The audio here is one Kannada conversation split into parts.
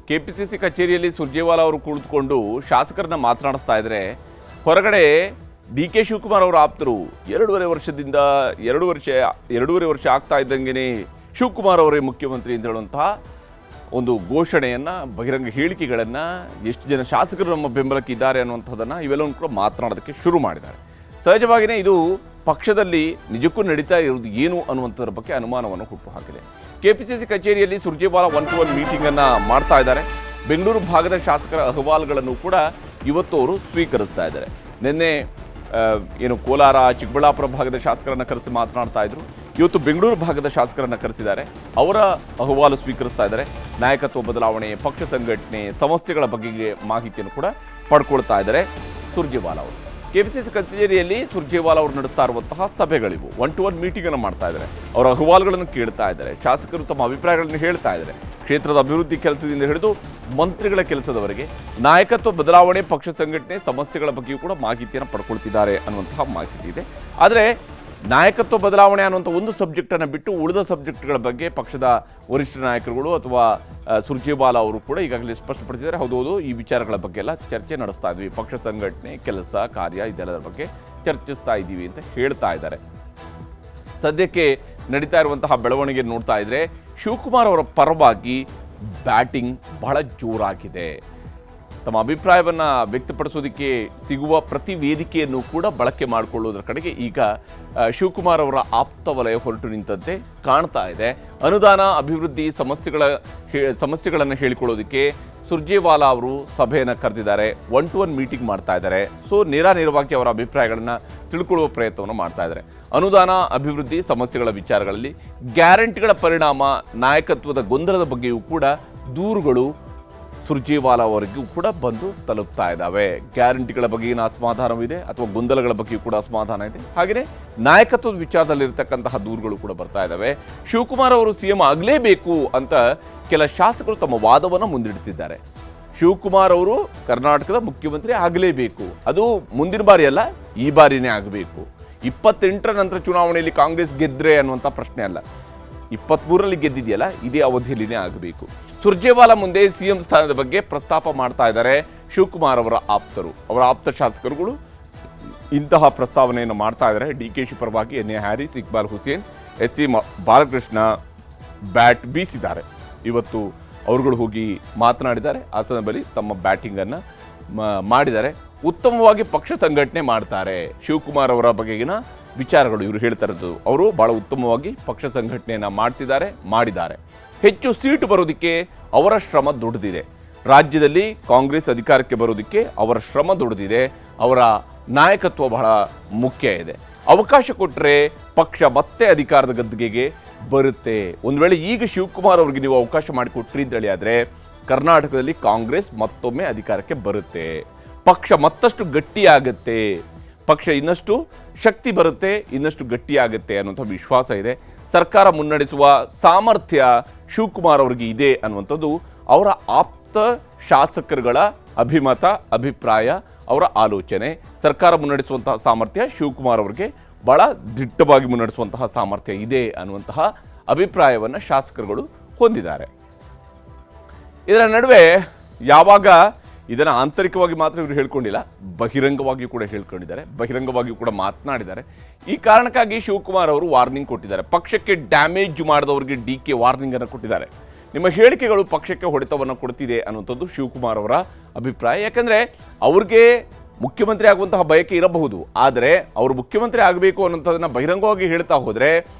ಕೆಪಿಸಿಸಿ ಕಚೇರಿಯಲ್ಲಿ ಸುರ್ಜೇವಾಲಾ ಅವರು ಕುಳಿತುಕೊಂಡು ಶಾಸಕರನ್ನ ಮಾತನಾಡಿಸ್ತಾ ಇದ್ರೆ ಹೊರಗಡೆ ಡಿ ಕೆ ಶಿವಕುಮಾರ್ ಅವರ ಆಪ್ತರು ಎರಡೂವರೆ ವರ್ಷ ಆಗ್ತಾ ಇದ್ದಂಗೆ ಶಿವಕುಮಾರ್ ಅವರೇ ಮುಖ್ಯಮಂತ್ರಿ ಅಂತ ಹೇಳುವಂತಹ ಒಂದು ಘೋಷಣೆಯನ್ನು ಬಹಿರಂಗ ಹೇಳಿಕೆಗಳನ್ನು ಎಷ್ಟು ಜನ ಶಾಸಕರು ನಮ್ಮ ಬೆಂಬಲಕ್ಕೆ ಇದ್ದಾರೆ ಅನ್ನುವಂಥದ್ದನ್ನು ಇವೆಲ್ಲವೂ ಕೂಡ ಮಾತನಾಡೋದಕ್ಕೆ ಶುರು ಮಾಡಿದ್ದಾರೆ. ಸಹಜವಾಗಿಯೇ ಇದು ಪಕ್ಷದಲ್ಲಿ ನಿಜಕ್ಕೂ ನಡೀತಾ ಇರೋದು ಏನು ಅನ್ನುವಂಥದ್ರ ಬಗ್ಗೆ ಅನುಮಾನವನ್ನು ಹುಟ್ಟುಹಾಕಿದೆ. ಕೆಪಿಸಿಸಿ ಕಚೇರಿಯಲ್ಲಿ ಸುರ್ಜೇವಾಲಾ 1-to-1 ಮೀಟಿಂಗನ್ನು ಮಾಡ್ತಾ ಇದ್ದಾರೆ. ಬೆಂಗಳೂರು ಭಾಗದ ಶಾಸಕರ ಅಹವಾಲುಗಳನ್ನು ಕೂಡ ಇವತ್ತು ಅವರು ಸ್ವೀಕರಿಸ್ತಾ ಇದ್ದಾರೆ. ನಿನ್ನೆ ಕೋಲಾರ, ಚಿಕ್ಕಬಳ್ಳಾಪುರ ಭಾಗದ ಶಾಸಕರನ್ನು ಕರೆಸಿ ಮಾತನಾಡ್ತಾ ಇದ್ರು. ಇವತ್ತು ಬೆಂಗಳೂರು ಭಾಗದ ಶಾಸಕರನ್ನು ಕರೆಸಿದ್ದಾರೆ. ಅವರ ಅಹವಾಲು ಸ್ವೀಕರಿಸ್ತಾ ಇದ್ದಾರೆ. ನಾಯಕತ್ವ ಬದಲಾವಣೆ, ಪಕ್ಷ ಸಂಘಟನೆ, ಸಮಸ್ಯೆಗಳ ಬಗ್ಗೆ ಮಾಹಿತಿಯನ್ನು ಕೂಡ ಪಡ್ಕೊಳ್ತಾ ಇದ್ದಾರೆ ಸುರ್ಜೇವಾಲಾ ಅವರು. ಕೆಪಿಸಿಸಿ ಕಚೇರಿಯಲ್ಲಿ ಸುರ್ಜೇವಾಲಾ ಅವರು ನಡೆಸ್ತಾ ಇರುವಂತಹ ಸಭೆಗಳಿವು. 1-to-1 ಮೀಟಿಂಗನ್ನು ಮಾಡ್ತಾ ಇದ್ದಾರೆ. ಅವರ ಅಹವಾಲುಗಳನ್ನು ಕೇಳ್ತಾ ಇದ್ದಾರೆ. ಶಾಸಕರು ತಮ್ಮ ಅಭಿಪ್ರಾಯಗಳನ್ನು ಹೇಳ್ತಾ ಇದ್ದಾರೆ. ಕ್ಷೇತ್ರದ ಅಭಿವೃದ್ಧಿ ಕೆಲಸದಿಂದ ಹಿಡಿದು ಮಂತ್ರಿಗಳ ಕೆಲಸದವರೆಗೆ ನಾಯಕತ್ವ ಬದಲಾವಣೆ, ಪಕ್ಷ ಸಂಘಟನೆ, ಸಮಸ್ಯೆಗಳ ಬಗ್ಗೆಯೂ ಕೂಡ ಮಾಹಿತಿಯನ್ನು ಪಡ್ಕೊಳ್ತಿದ್ದಾರೆ ಅನ್ನುವಂತಹ ಮಾಹಿತಿ ಇದೆ. ಆದರೆ ನಾಯಕತ್ವ ಬದಲಾವಣೆ ಅನ್ನುವಂಥ ಒಂದು ಸಬ್ಜೆಕ್ಟನ್ನು ಬಿಟ್ಟು ಉಳಿದ ಸಬ್ಜೆಕ್ಟ್ಗಳ ಬಗ್ಗೆ ಪಕ್ಷದ ವರಿಷ್ಠ ನಾಯಕರುಗಳು ಅಥವಾ ಸುರ್ಜೇವಾಲಾ ಅವರು ಕೂಡ ಈಗಾಗಲೇ ಸ್ಪಷ್ಟಪಡಿಸಿದ್ದಾರೆ. ಹೌದು, ಈ ವಿಚಾರಗಳ ಬಗ್ಗೆ ಎಲ್ಲ ಚರ್ಚೆ ನಡೆಸ್ತಾ ಇದ್ವಿ, ಪಕ್ಷ ಸಂಘಟನೆ, ಕೆಲಸ, ಕಾರ್ಯ ಇದೆಲ್ಲದರ ಬಗ್ಗೆ ಚರ್ಚಿಸ್ತಾ ಇದ್ದೀವಿ ಅಂತ ಹೇಳ್ತಾ ಇದ್ದಾರೆ. ಸದ್ಯಕ್ಕೆ ನಡೀತಾ ಇರುವಂತಹ ಬೆಳವಣಿಗೆ ನೋಡ್ತಾ ಇದ್ರೆ ಶಿವಕುಮಾರ್ ಅವರ ಪರವಾಗಿ ಬ್ಯಾಟಿಂಗ್ ಬಹಳ ಜೋರಾಗಿದೆ. ತಮ್ಮ ಅಭಿಪ್ರಾಯವನ್ನು ವ್ಯಕ್ತಪಡಿಸೋದಕ್ಕೆ ಸಿಗುವ ಪ್ರತಿ ವೇದಿಕೆಯನ್ನು ಕೂಡ ಬಳಕೆ ಮಾಡಿಕೊಳ್ಳುವುದರ ಕಡೆಗೆ ಈಗ ಶಿವಕುಮಾರ್ ಅವರ ಆಪ್ತ ವಲಯ ಹೊರಟು ನಿಂತಂತೆ ಕಾಣ್ತಾ ಇದೆ. ಅನುದಾನ, ಅಭಿವೃದ್ಧಿ, ಸಮಸ್ಯೆಗಳನ್ನು ಹೇಳಿಕೊಳ್ಳೋದಕ್ಕೆ ಸುರ್ಜೇವಾಲಾ ಅವರು ಸಭೆಯನ್ನು ಕರೆದಿದ್ದಾರೆ. 1-to-1 ಮೀಟಿಂಗ್ ಮಾಡ್ತಾ ಇದ್ದಾರೆ. ಸೊ ನೇರವಾಗಿ ಅವರ ಅಭಿಪ್ರಾಯಗಳನ್ನು ತಿಳ್ಕೊಳ್ಳುವ ಪ್ರಯತ್ನವನ್ನು ಮಾಡ್ತಾ ಇದ್ದಾರೆ. ಅನುದಾನ, ಅಭಿವೃದ್ಧಿ, ಸಮಸ್ಯೆಗಳ ವಿಚಾರಗಳಲ್ಲಿ ಗ್ಯಾರಂಟಿಗಳ ಪರಿಣಾಮ, ನಾಯಕತ್ವದ ಗೊಂದಲದ ಬಗ್ಗೆಯೂ ಕೂಡ ದೂರುಗಳು ಸುರ್ಜೇವಾಲಾ ಅವರಿಗೂ ಕೂಡ ಬಂದು ತಲುಪ್ತಾ ಇದ್ದಾವೆ. ಗ್ಯಾರಂಟಿಗಳ ಬಗ್ಗೆಗಿನ ಅಸಮಾಧಾನವಿದೆ ಅಥವಾ ಗೊಂದಲಗಳ ಬಗ್ಗೆಯೂ ಕೂಡ ಅಸಮಾಧಾನ ಇದೆ. ಹಾಗೆಯೇ ನಾಯಕತ್ವದ ವಿಚಾರದಲ್ಲಿರ್ತಕ್ಕಂತಹ ದೂರುಗಳು ಕೂಡ ಬರ್ತಾ ಇದ್ದಾವೆ. ಶಿವಕುಮಾರ್ ಅವರು ಸಿಎಂ ಆಗಲೇಬೇಕು ಅಂತ ಕೆಲ ಶಾಸಕರು ತಮ್ಮ ವಾದವನ್ನು ಮುಂದಿಡ್ತಿದ್ದಾರೆ. ಶಿವಕುಮಾರ್ ಅವರು ಕರ್ನಾಟಕದ ಮುಖ್ಯಮಂತ್ರಿ ಆಗಲೇಬೇಕು, ಅದು ಮುಂದಿನ ಬಾರಿ ಅಲ್ಲ, ಈ ಬಾರಿನೇ ಆಗಬೇಕು. 28ರ ನಂತರ ಚುನಾವಣೆಯಲ್ಲಿ ಕಾಂಗ್ರೆಸ್ ಗೆದ್ರೆ ಅನ್ನುವಂಥ ಪ್ರಶ್ನೆ ಅಲ್ಲ, 23ರಲ್ಲಿ ಗೆದ್ದಿದೆಯಲ್ಲ, ಇದೇ ಅವಧಿಯಲ್ಲಿನೇ ಆಗಬೇಕು. ಸುರ್ಜೇವಾಲಾ ಮುಂದೆ ಸಿಎಂ ಸ್ಥಾನದ ಬಗ್ಗೆ ಪ್ರಸ್ತಾಪ ಮಾಡ್ತಾ ಇದ್ದಾರೆ ಶಿವಕುಮಾರ್ ಅವರ ಆಪ್ತರು. ಅವರ ಆಪ್ತ ಶಾಸಕರುಗಳು ಇಂತಹ ಪ್ರಸ್ತಾವನೆಯನ್ನು ಮಾಡ್ತಾ ಇದ್ದಾರೆ. ಡಿ ಕೆ ಶಿ ಪರವಾಗಿ N A. Haris, Iqbal Hussain, S C. Balakrishna bat ಬೀಸಿದ್ದಾರೆ. ಇವತ್ತು ಅವರುಗಳು ಹೋಗಿ ಮಾತನಾಡಿದ್ದಾರೆ. ಹಾಸನ ಬಳಿ ತಮ್ಮ ಬ್ಯಾಟಿಂಗನ್ನು ಮಾಡಿದ್ದಾರೆ. ಉತ್ತಮವಾಗಿ ಪಕ್ಷ ಸಂಘಟನೆ ಮಾಡ್ತಾರೆ. ಶಿವಕುಮಾರ್ ಅವರ ಬಗೆಗಿನ ವಿಚಾರಗಳು ಇವರು ಹೇಳ್ತಾ ಇರೋದು, ಅವರು ಬಹಳ ಉತ್ತಮವಾಗಿ ಪಕ್ಷ ಸಂಘಟನೆಯನ್ನು ಮಾಡಿದ್ದಾರೆ. ಹೆಚ್ಚು ಸೀಟು ಬರೋದಕ್ಕೆ ಅವರ ಶ್ರಮ ದೊಡ್ಡದಿದೆ. ರಾಜ್ಯದಲ್ಲಿ ಕಾಂಗ್ರೆಸ್ ಅಧಿಕಾರಕ್ಕೆ ಬರೋದಕ್ಕೆ ಅವರ ಶ್ರಮ ದೊಡ್ಡದಿದೆ. ಅವರ ನಾಯಕತ್ವ ಬಹಳ ಮುಖ್ಯ ಇದೆ. ಅವಕಾಶ ಕೊಟ್ಟರೆ ಪಕ್ಷ ಮತ್ತೆ ಅಧಿಕಾರದ ಗದ್ದುಗೆಗೆ ಬರುತ್ತೆ. ಒಂದು ವೇಳೆ ಈಗ ಶಿವಕುಮಾರ್ ಅವರಿಗೆ ನೀವು ಅವಕಾಶ ಮಾಡಿಕೊಟ್ರಿ ಅಂತೇಳಿ ಆದರೆ ಕರ್ನಾಟಕದಲ್ಲಿ ಕಾಂಗ್ರೆಸ್ ಮತ್ತೊಮ್ಮೆ ಅಧಿಕಾರಕ್ಕೆ ಬರುತ್ತೆ. ಪಕ್ಷ ಮತ್ತಷ್ಟು ಗಟ್ಟಿಯಾಗುತ್ತೆ, ಪಕ್ಷ ಇನ್ನಷ್ಟು ಶಕ್ತಿ ಬರುತ್ತೆ, ಇನ್ನಷ್ಟು ಗಟ್ಟಿಯಾಗುತ್ತೆ ಅನ್ನುವಂಥ ವಿಶ್ವಾಸ ಇದೆ. ಸರ್ಕಾರ ಮುನ್ನಡೆಸುವ ಸಾಮರ್ಥ್ಯ ಶಿವಕುಮಾರ್ ಅವರಿಗೆ ಇದೆ ಅನ್ನುವಂಥದ್ದು ಅವರ ಆಪ್ತ ಶಾಸಕರುಗಳ ಅಭಿಪ್ರಾಯ, ಅವರ ಆಲೋಚನೆ. ಸರ್ಕಾರ ಮುನ್ನಡೆಸುವಂತಹ ಸಾಮರ್ಥ್ಯ ಶಿವಕುಮಾರ್ ಅವರಿಗೆ ಬಹಳ ದಿಟ್ಟವಾಗಿ ಮುನ್ನಡೆಸುವಂತಹ ಸಾಮರ್ಥ್ಯ ಇದೆ ಅನ್ನುವಂತಹ ಅಭಿಪ್ರಾಯವನ್ನು ಶಾಸಕರುಗಳು ಹೊಂದಿದ್ದಾರೆ. ಇದರ ನಡುವೆ ಯಾವಾಗ ಇದನ್ನು ಆಂತರಿಕವಾಗಿ ಮಾತ್ರ ಇವರು ಹೇಳ್ಕೊಂಡಿಲ್ಲ, ಬಹಿರಂಗವಾಗಿಯೂ ಕೂಡ ಹೇಳ್ಕೊಂಡಿದ್ದಾರೆ, ಬಹಿರಂಗವಾಗಿಯೂ ಕೂಡ ಮಾತನಾಡಿದ್ದಾರೆ. ಈ ಕಾರಣಕ್ಕಾಗಿ ಶಿವಕುಮಾರ್ ಅವರು ವಾರ್ನಿಂಗ್ ಕೊಟ್ಟಿದ್ದಾರೆ. ಪಕ್ಷಕ್ಕೆ ಡ್ಯಾಮೇಜ್ ಮಾಡಿದವರಿಗೆ ಡಿ ಕೆ ವಾರ್ನಿಂಗನ್ನು ಕೊಟ್ಟಿದ್ದಾರೆ. ನಿಮ್ಮ ಹೇಳಿಕೆಗಳು ಪಕ್ಷಕ್ಕೆ ಹೊಡೆತವನ್ನು ಕೊಡ್ತಿದೆ ಅನ್ನುವಂಥದ್ದು ಶಿವಕುಮಾರ್ ಅವರ ಅಭಿಪ್ರಾಯ. ಯಾಕಂದರೆ ಅವ್ರಿಗೆ ಮುಖ್ಯಮಂತ್ರಿ ಆಗುವಂತಹ ಬಯಕೆ ಇರಬಹುದು, ಆದರೆ ಅವರು ಮುಖ್ಯಮಂತ್ರಿ ಆಗಬೇಕು ಅನ್ನೋಂಥದ್ದನ್ನು ಬಹಿರಂಗವಾಗಿ ಹೇಳ್ತಾ ಹೋದರೆ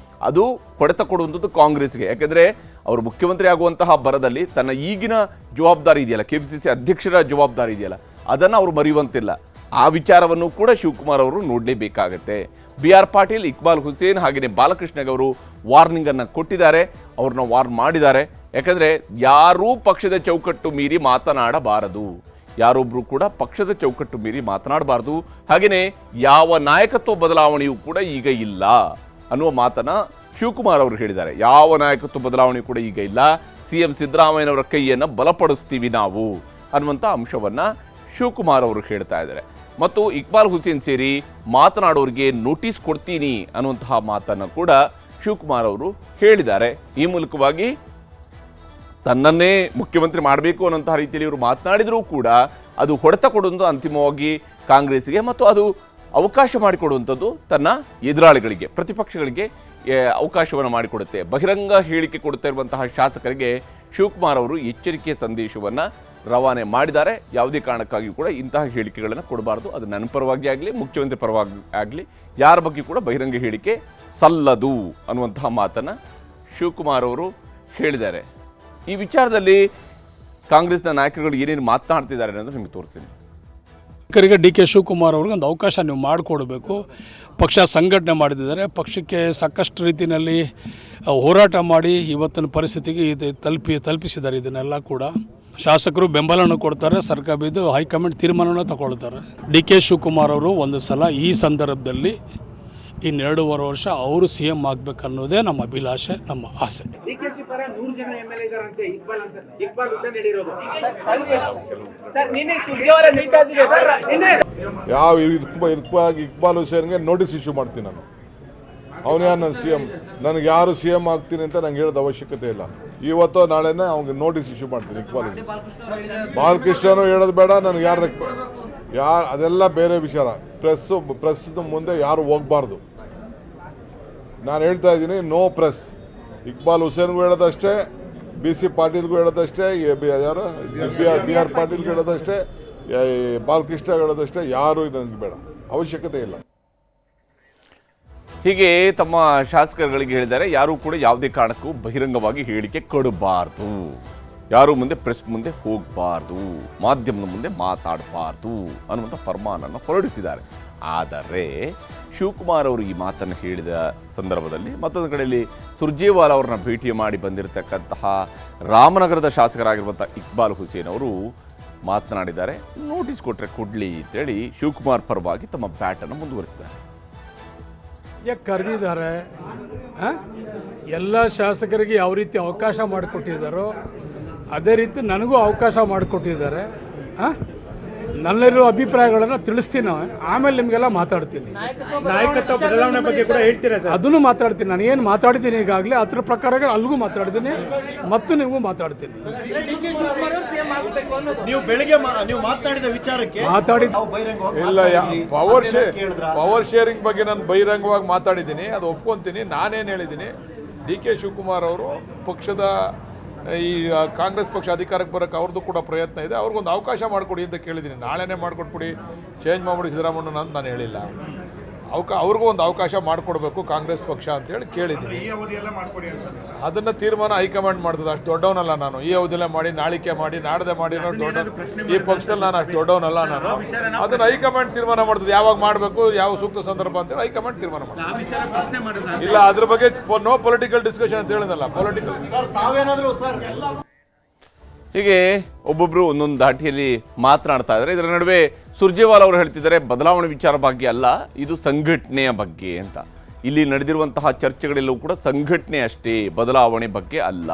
ಅದು ಹೊಡೆತ ಕೊಡುವಂಥದ್ದು ಕಾಂಗ್ರೆಸ್ಗೆ. ಯಾಕೆಂದರೆ ಅವರು ಮುಖ್ಯಮಂತ್ರಿ ಆಗುವಂತಹ ಬರದಲ್ಲಿ ತನ್ನ ಈಗಿನ ಜವಾಬ್ದಾರಿ ಇದೆಯಲ್ಲ, ಕೆಪಿಸಿಸಿ ಅಧ್ಯಕ್ಷರ ಜವಾಬ್ದಾರಿ ಇದೆಯಲ್ಲ, ಅದನ್ನು ಅವರು ಮರೆಯುವಂತಿಲ್ಲ. ಆ ವಿಚಾರವನ್ನು ಕೂಡ ಶಿವಕುಮಾರ್ ಅವರು ನೋಡಲೇಬೇಕಾಗತ್ತೆ. ಬಿ.ಆರ್. ಪಾಟೀಲ್, ಇಕ್ಬಾಲ್ ಹುಸೇನ್ ಹಾಗೆಯೇ ಬಾಲಕೃಷ್ಣಗೆ ಅವರು ವಾರ್ನಿಂಗನ್ನು ಕೊಟ್ಟಿದ್ದಾರೆ, ಅವ್ರನ್ನ ವಾರ್ನ್ ಮಾಡಿದ್ದಾರೆ. ಯಾಕಂದರೆ ಯಾರೂ ಪಕ್ಷದ ಚೌಕಟ್ಟು ಮೀರಿ ಮಾತನಾಡಬಾರದು, ಯಾರೊಬ್ಬರು ಕೂಡ ಪಕ್ಷದ ಚೌಕಟ್ಟು ಮೀರಿ ಮಾತನಾಡಬಾರ್ದು. ಹಾಗೆಯೇ ಯಾವ ನಾಯಕತ್ವ ಬದಲಾವಣೆಯೂ ಕೂಡ ಈಗ ಇಲ್ಲ ಅನ್ನುವ ಮಾತನ್ನು ಶಿವಕುಮಾರ್ ಅವರು ಹೇಳಿದ್ದಾರೆ. ಯಾವ ನಾಯಕತ್ವ ಬದಲಾವಣೆ ಕೂಡ ಈಗ ಇಲ್ಲ, ಸಿಎಂ ಸಿದ್ದರಾಮಯ್ಯನವರ ಕೈಯನ್ನು ಬಲಪಡಿಸ್ತೀವಿ ನಾವು ಅನ್ನುವಂಥ ಅಂಶವನ್ನು ಶಿವಕುಮಾರ್ ಅವರು ಹೇಳ್ತಾ ಇದ್ದಾರೆ. ಮತ್ತು ಇಕ್ಬಾಲ್ ಹುಸೇನ್ ಸೇರಿ ಮಾತನಾಡೋರಿಗೆ ನೋಟಿಸ್ ಕೊಡ್ತೀನಿ ಅನ್ನುವಂತಹ ಮಾತನ್ನು ಕೂಡ ಶಿವಕುಮಾರ್ ಅವರು ಹೇಳಿದ್ದಾರೆ. ಈ ಮೂಲಕವಾಗಿ ತನ್ನನ್ನೇ ಮುಖ್ಯಮಂತ್ರಿ ಮಾಡಬೇಕು ಅನ್ನೋಂತಹ ರೀತಿಯಲ್ಲಿ ಇವರು ಮಾತನಾಡಿದರೂ ಕೂಡ ಅದು ಹೊಡೆತ ಕೊಡುವುದು ಅಂತಿಮವಾಗಿ ಕಾಂಗ್ರೆಸ್ಸಿಗೆ, ಮತ್ತು ಅದು ಅವಕಾಶ ಮಾಡಿಕೊಡುವಂಥದ್ದು ತನ್ನ ಎದುರಾಳಿಗಳಿಗೆ, ಪ್ರತಿಪಕ್ಷಗಳಿಗೆ ಅವಕಾಶವನ್ನು ಮಾಡಿಕೊಡುತ್ತೆ. ಬಹಿರಂಗ ಹೇಳಿಕೆ ಕೊಡ್ತಾ ಇರುವಂತಹ ಶಾಸಕರಿಗೆ ಶಿವಕುಮಾರ್ ಅವರು ಎಚ್ಚರಿಕೆಯ ಸಂದೇಶವನ್ನು ರವಾನೆ ಮಾಡಿದ್ದಾರೆ. ಯಾವುದೇ ಕಾರಣಕ್ಕಾಗಿ ಕೂಡ ಇಂತಹ ಹೇಳಿಕೆಗಳನ್ನು ಕೊಡಬಾರ್ದು. ಅದು ನನ್ನ ಪರವಾಗಿ ಆಗಲಿ, ಮುಖ್ಯಮಂತ್ರಿ ಪರವಾಗಿ ಆಗಲಿ, ಯಾರ ಬಗ್ಗೆ ಕೂಡ ಬಹಿರಂಗ ಹೇಳಿಕೆ ಸಲ್ಲದು ಅನ್ನುವಂತಹ ಮಾತನ್ನು ಶಿವಕುಮಾರ್ ಅವರು ಹೇಳಿದ್ದಾರೆ. ಈ ವಿಚಾರದಲ್ಲಿ ಕಾಂಗ್ರೆಸ್ನ ನಾಯಕರುಗಳು ಏನೇನು ಮಾತನಾಡ್ತಿದ್ದಾರೆ ಅನ್ನೋದು ನಿಮಗೆ ತೋರಿಸ್ತೀನಿ. ಡಿ ಕೆ ಶಿವಕುಮಾರ್ ಅವ್ರಿಗೆ ಒಂದು ಅವಕಾಶ ನೀವು ಮಾಡಿಕೊಡ್ಬೇಕು. ಪಕ್ಷ ಸಂಘಟನೆ ಮಾಡಿದ್ದಾರೆ, ಪಕ್ಷಕ್ಕೆ ಸಾಕಷ್ಟು ರೀತಿಯಲ್ಲಿ ಹೋರಾಟ ಮಾಡಿ ಇವತ್ತಿನ ಪರಿಸ್ಥಿತಿಗೆ ಇದು ತಲುಪಿಸಿದ್ದಾರೆ. ಇದನ್ನೆಲ್ಲ ಕೂಡ ಶಾಸಕರು ಬೆಂಬಲವನ್ನು ಕೊಡ್ತಾರೆ, ಸರ್ಕಾರ ಬಿದ್ದು ಹೈಕಮಾಂಡ್ ತೀರ್ಮಾನವನ್ನು ತಗೊಳ್ತಾರೆ. ಡಿ ಕೆ ಶಿವಕುಮಾರ್ ಅವರು ಒಂದು ಸಲ ಈ ಸಂದರ್ಭದಲ್ಲಿ ಇನ್ನೆರಡೂವರೆ ವರ್ಷ ಅವರು CM ಆಗಬೇಕನ್ನೋದೇ ನಮ್ಮ ಅಭಿಲಾಷೆ, ನಮ್ಮ ಆಸೆ. ಯಾವ ಇಕ್ಬಾಲ್ ಹುಸೇನ್ಗೆ ನೋಟಿಸ್ ಇಶ್ಯೂ ಮಾಡ್ತೀನಿ ನಾನು. ಅವನು ಯಾರು ನನ್ನ CM? ನನಗೆ ಯಾರು CM ಆಗ್ತೀನಿ ಅಂತ ನಂಗೆ ಹೇಳೋದು ಅವಶ್ಯಕತೆ ಇಲ್ಲ. ಇವತ್ತು ನಾಳೆನೇ ಅವ್ನಿಗೆ ನೋಟಿಸ್ ಇಶ್ಯೂ ಮಾಡ್ತೀನಿ. ಇಕ್ಬಾಲ್ ಬಾಲಕೃಷ್ಣನು ಹೇಳೋದು ಬೇಡ, ನನಗೆ ಯಾರು ಅದೆಲ್ಲ ಬೇರೆ ವಿಚಾರ. ಪ್ರೆಸ್ ಮುಂದೆ ಯಾರು ಹೋಗ್ಬಾರ್ದು. ನಾನು ಹೇಳ್ತಾ ಇದ್ದೀನಿ, ನೋ ಪ್ರೆಸ್. ಇಕ್ಬಾಲ್ ಹುಸೇನ್ಗೂ ಹೇಳೋದಷ್ಟೇ, BC ಪಾಟೀಲ್ಗೂ ಹೇಳೋದಷ್ಟೇ, ಯಾರು BR ಪಾಟೀಲ್ಗೂ ಹೇಳೋದಷ್ಟೇ, ಬಾಲಕೃಷ್ಣ ಹೇಳೋದಷ್ಟೇ, ಯಾರು ನನಗೆ ಬೇಡ, ಅವಶ್ಯಕತೆ ಇಲ್ಲ. ಹೀಗೆ ತಮ್ಮ ಶಾಸಕರುಗಳಿಗೆ ಹೇಳಿದ್ದಾರೆ, ಯಾರೂ ಕೂಡ ಯಾವುದೇ ಕಾರಣಕ್ಕೂ ಬಹಿರಂಗವಾಗಿ ಹೇಳಿಕೆ ಕೊಡಬಾರ್ದು, ಯಾರು ಮುಂದೆ ಪ್ರೆಸ್ ಮುಂದೆ ಹೋಗಬಾರ್ದು, ಮಾಧ್ಯಮದ ಮುಂದೆ ಮಾತಾಡಬಾರ್ದು ಅನ್ನುವಂಥ ಫರ್ಮಾನನ್ನು ಹೊರಡಿಸಿದ್ದಾರೆ. ಆದರೆ ಶಿವಕುಮಾರ್ ಅವರು ಈ ಮಾತನ್ನು ಹೇಳಿದ ಸಂದರ್ಭದಲ್ಲಿ ಮತ್ತೊಂದು ಕಡೆಯಲ್ಲಿ ಸುರ್ಜೇವಾಲಾ ಅವರನ್ನ ಭೇಟಿ ಮಾಡಿ ಬಂದಿರತಕ್ಕಂತಹ ರಾಮನಗರದ ಶಾಸಕರಾಗಿರುವಂಥ ಇಕ್ಬಾಲ್ ಹುಸೇನ್ ಅವರು ಮಾತನಾಡಿದ್ದಾರೆ. ನೋಟಿಸ್ ಕೊಟ್ಟರೆ ಕೊಡಲಿ ಅಂತೇಳಿ ಶಿವಕುಮಾರ್ ಪರವಾಗಿ ತಮ್ಮ ಬ್ಯಾಟನ್ನು ಮುಂದುವರಿಸಿದ್ದಾರೆ. ಯಾಕೆ ಕರೆದಿದ್ದಾರೆ? ಎಲ್ಲ ಶಾಸಕರಿಗೆ ಯಾವ ರೀತಿ ಅವಕಾಶ ಮಾಡಿಕೊಟ್ಟಿದ್ದಾರೋ ಅದೇ ರೀತಿ ನನಗೂ ಅವಕಾಶ ಮಾಡಿಕೊಟ್ಟಿದ್ದಾರೆ. ನನ್ನೆಲ್ಲರೂ ಅಭಿಪ್ರಾಯಗಳನ್ನು ತಿಳಿಸ್ತೀನಿ, ಆಮೇಲೆ ನಿಮಗೆಲ್ಲ ಮಾತಾಡ್ತೀನಿ. ನಾಯಕತ್ವ ಬದಲಾವಣೆ ಬಗ್ಗೆ ಕೂಡ ಹೇಳ್ತೀರಾ ಸರ್? ಅದನ್ನು ಮಾತಾಡ್ತೀನಿ. ನಾನು ಏನು ಮಾತಾಡ್ತೀನಿ ಈಗಾಗಲೇ ಅದ್ರ ಪ್ರಕಾರ ಅಲ್ಲಿಗೂ ಮಾತಾಡ್ತೀನಿ ಮತ್ತು ನಿಮಗೂ ಮಾತಾಡ್ತೀನಿ. ನೀವು ಬೆಳಿಗ್ಗೆ ನೀವು ಮಾತನಾಡಿದ ವಿಚಾರಕ್ಕೆ ಇಲ್ಲ, ಪವರ್ ಶೇರಿಂಗ್ ಬಗ್ಗೆ ನಾನು ಬಹಿರಂಗವಾಗಿ ಮಾತಾಡಿದ್ದೀನಿ, ಅದು ಒಪ್ಕೊಂತೀನಿ. ನಾನೇನು ಹೇಳಿದ್ದೀನಿ, ಡಿ ಕೆ ಶಿವಕುಮಾರ್ ಅವರು ಪಕ್ಷದ ಈ ಕಾಂಗ್ರೆಸ್ ಪಕ್ಷ ಅಧಿಕಾರಕ್ಕೆ ಬರೋಕ್ಕೆ ಅವ್ರದ್ದು ಕೂಡ ಪ್ರಯತ್ನ ಇದೆ, ಅವ್ರಿಗೊಂದು ಅವಕಾಶ ಮಾಡಿಕೊಡಿ ಅಂತ ಕೇಳಿದ್ದೀನಿ. ನಾಳೆನೇ ಮಾಡಿಕೊಟ್ಬಿಡಿ, ಚೇಂಜ್ ಮಾಡಿಬಿಡಿ ಸಿದ್ದರಾಮಯ್ಯನ ಅಂತ ನಾನು ಹೇಳಿಲ್ಲ. ಅವ್ರಿಗೂ ಒಂದು ಅವಕಾಶ ಮಾಡಿಕೊಡ್ಬೇಕು ಕಾಂಗ್ರೆಸ್ ಪಕ್ಷ ಅಂತೇಳಿ ಕೇಳಿದ್ದೀನಿ. ಅದನ್ನು ತೀರ್ಮಾನ ಹೈಕಮಾಂಡ್ ಮಾಡ್ತದೆ. ಅಷ್ಟು ದೊಡ್ಡವನಲ್ಲ ನಾನು. ಈ ಅವಧಿಯಲ್ಲೇ ಮಾಡಿ, ನಾಳಿಕೆ ಮಾಡಿ, ನಾಡದೆ ಮಾಡಿ ದೊಡ್ಡ ಈ ಪಕ್ಷದಲ್ಲಿ ನಾನು ಅಷ್ಟು ದೊಡ್ಡವನಲ್ಲ ನಾನು. ಅದನ್ನು ಹೈಕಮಾಂಡ್ ತೀರ್ಮಾನ ಮಾಡ್ತದೆ, ಯಾವಾಗ ಮಾಡಬೇಕು, ಯಾವ ಸೂಕ್ತ ಸಂದರ್ಭ ಅಂತೇಳಿ ಹೈಕಮಾಂಡ್ ತೀರ್ಮಾನ ಮಾಡ್ತದೆ. ಇಲ್ಲ, ಅದ್ರ ಬಗ್ಗೆ ನೋ ಪೊಲಿಟಿಕಲ್ ಡಿಸ್ಕಷನ್ ಅಂತ ಹೇಳಿದಲ್ಲ. ಪೊಲಿಟಿಕಲ್ ಹೀಗೆ ಒಬ್ಬೊಬ್ಬರು ಒಂದೊಂದು ದಾಟಿಯಲ್ಲಿ ಮಾತನಾಡ್ತಾ ಇದ್ದಾರೆ. ಇದರ ನಡುವೆ ಸುರ್ಜೇವಾಲಾ ಅವರು ಹೇಳ್ತಿದ್ದಾರೆ, ಬದಲಾವಣೆ ವಿಚಾರ ಬಗ್ಗೆ ಅಲ್ಲ, ಇದು ಸಂಘಟನೆಯ ಬಗ್ಗೆ ಅಂತ. ಇಲ್ಲಿ ನಡೆದಿರುವಂತಹ ಚರ್ಚೆಗಳೆಲ್ಲವೂ ಕೂಡ ಸಂಘಟನೆ ಅಷ್ಟೇ, ಬದಲಾವಣೆ ಬಗ್ಗೆ ಅಲ್ಲ.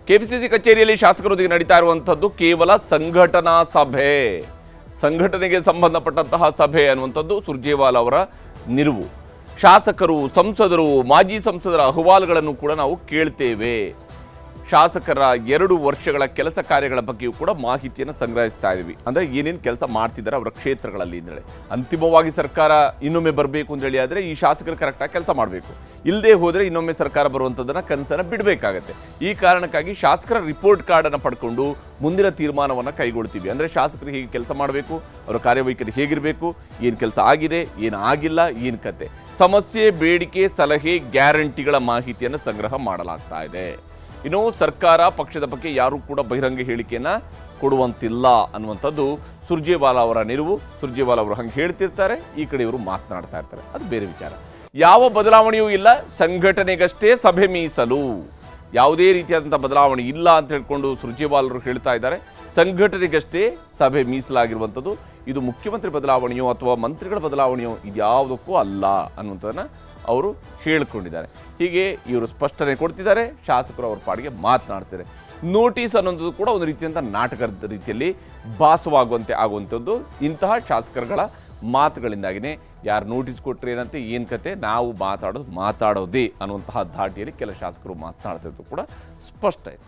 KPCC ಕಚೇರಿಯಲ್ಲಿ ಶಾಸಕರೊಂದಿಗೆ ನಡೀತಾ ಇರುವಂಥದ್ದು ಕೇವಲ ಸಂಘಟನಾ ಸಭೆ, ಸಂಘಟನೆಗೆ ಸಂಬಂಧಪಟ್ಟಂತಹ ಸಭೆ ಅನ್ನುವಂಥದ್ದು ಸುರ್ಜೇವಾಲಾ ಅವರ ನಿಲುವು. ಶಾಸಕರು, ಸಂಸದರು, ಮಾಜಿ ಸಂಸದರ ಅಹವಾಲುಗಳನ್ನು ಕೂಡ ನಾವು ಕೇಳ್ತೇವೆ. ಶಾಸಕರ 2 ವರ್ಷಗಳ ಕೆಲಸ ಕಾರ್ಯಗಳ ಬಗ್ಗೆಯೂ ಕೂಡ ಮಾಹಿತಿಯನ್ನು ಸಂಗ್ರಹಿಸ್ತಾ ಇದ್ದೀವಿ. ಅಂದರೆ ಏನೇನು ಕೆಲಸ ಮಾಡ್ತಿದ್ದಾರೆ ಅವರ ಕ್ಷೇತ್ರಗಳಲ್ಲಿ ಅಂತೇಳಿ. ಅಂತಿಮವಾಗಿ ಸರ್ಕಾರ ಇನ್ನೊಮ್ಮೆ ಬರಬೇಕು ಅಂತೇಳಿ ಆದರೆ ಈ ಶಾಸಕರು ಕರೆಕ್ಟಾಗಿ ಕೆಲಸ ಮಾಡಬೇಕು. ಇಲ್ಲದೆ ಹೋದರೆ ಇನ್ನೊಮ್ಮೆ ಸರ್ಕಾರ ಬರುವಂಥದ್ದನ್ನು ಕನಸನ್ನು ಬಿಡಬೇಕಾಗತ್ತೆ. ಈ ಕಾರಣಕ್ಕಾಗಿ ಶಾಸಕರ ರಿಪೋರ್ಟ್ ಕಾರ್ಡನ್ನು ಪಡ್ಕೊಂಡು ಮುಂದಿನ ತೀರ್ಮಾನವನ್ನು ಕೈಗೊಳ್ತೀವಿ. ಅಂದರೆ ಶಾಸಕರು ಹೇಗೆ ಕೆಲಸ ಮಾಡಬೇಕು, ಅವರ ಕಾರ್ಯವೈಖರಿ ಹೇಗಿರಬೇಕು, ಏನು ಕೆಲಸ ಆಗಿದೆ, ಏನು ಆಗಿಲ್ಲ, ಏನು ಕತೆ, ಸಮಸ್ಯೆ, ಬೇಡಿಕೆ, ಸಲಹೆ, ಗ್ಯಾರಂಟಿಗಳ ಮಾಹಿತಿಯನ್ನು ಸಂಗ್ರಹ ಮಾಡಲಾಗ್ತಾ ಇದೆ. ಇನ್ನು ಸರ್ಕಾರ, ಪಕ್ಷದ ಬಗ್ಗೆ ಯಾರೂ ಕೂಡ ಬಹಿರಂಗ ಹೇಳಿಕೆಯನ್ನು ಕೊಡುವಂತಿಲ್ಲ ಅನ್ನುವಂಥದ್ದು ಸುರ್ಜೇವಾಲಾ ಅವರ ನಿಲುವು. ಸುರ್ಜೇವಾಲಾ ಅವರು ಹಂಗೆ ಹೇಳ್ತಿರ್ತಾರೆ, ಈ ಕಡೆ ಇವರು ಮಾತನಾಡ್ತಾ ಇರ್ತಾರೆ, ಅದು ಬೇರೆ ವಿಚಾರ. ಯಾವ ಬದಲಾವಣೆಯೂ ಇಲ್ಲ, ಸಂಘಟನೆಗಷ್ಟೇ ಸಭೆ ಮೀಸಲು, ಯಾವುದೇ ರೀತಿಯಾದಂಥ ಬದಲಾವಣೆ ಇಲ್ಲ ಅಂತ ಹೇಳ್ಕೊಂಡು ಸುರ್ಜೇವಾಲಾ ಅವರು ಹೇಳ್ತಾ ಇದ್ದಾರೆ. ಸಂಘಟನೆಗಷ್ಟೇ ಸಭೆ ಮೀಸಲಾಗಿರುವಂಥದ್ದು. ಇದು ಮುಖ್ಯಮಂತ್ರಿ ಬದಲಾವಣೆಯೋ ಅಥವಾ ಮಂತ್ರಿಗಳ ಬದಲಾವಣೆಯೋ ಇದ್ಯಾವುದಕ್ಕೂ ಅಲ್ಲ ಅನ್ನುವಂಥದ್ದನ್ನು ಅವರು ಹೇಳಿಕೊಂಡಿದ್ದಾರೆ. ಹೀಗೆ ಇವರು ಸ್ಪಷ್ಟನೆ ಕೊಡ್ತಿದ್ದಾರೆ, ಶಾಸಕರು ಅವ್ರ ಪಾಡಿಗೆ ಮಾತನಾಡ್ತಾರೆ. ನೋಟಿಸ್ ಅನ್ನೋದು ಕೂಡ ಒಂದು ರೀತಿಯಂಥ ನಾಟಕದ ರೀತಿಯಲ್ಲಿ ಭಾಸವಾಗುವಂತೆ ಆಗುವಂಥದ್ದು ಇಂತಹ ಶಾಸಕರುಗಳ ಮಾತುಗಳಿಂದಾಗಿಯೇ. ಯಾರು ನೋಟಿಸ್ ಕೊಟ್ಟರೆ ಏನಂತೆ, ಏನು ಕತೆ, ನಾವು ಮಾತಾಡೋದೇ ಅನ್ನುವಂತಹ ಧಾಟಿಯಲ್ಲಿ ಕೆಲ ಶಾಸಕರು ಮಾತನಾಡ್ತಿರೋದು ಕೂಡ ಸ್ಪಷ್ಟ ಇದೆ.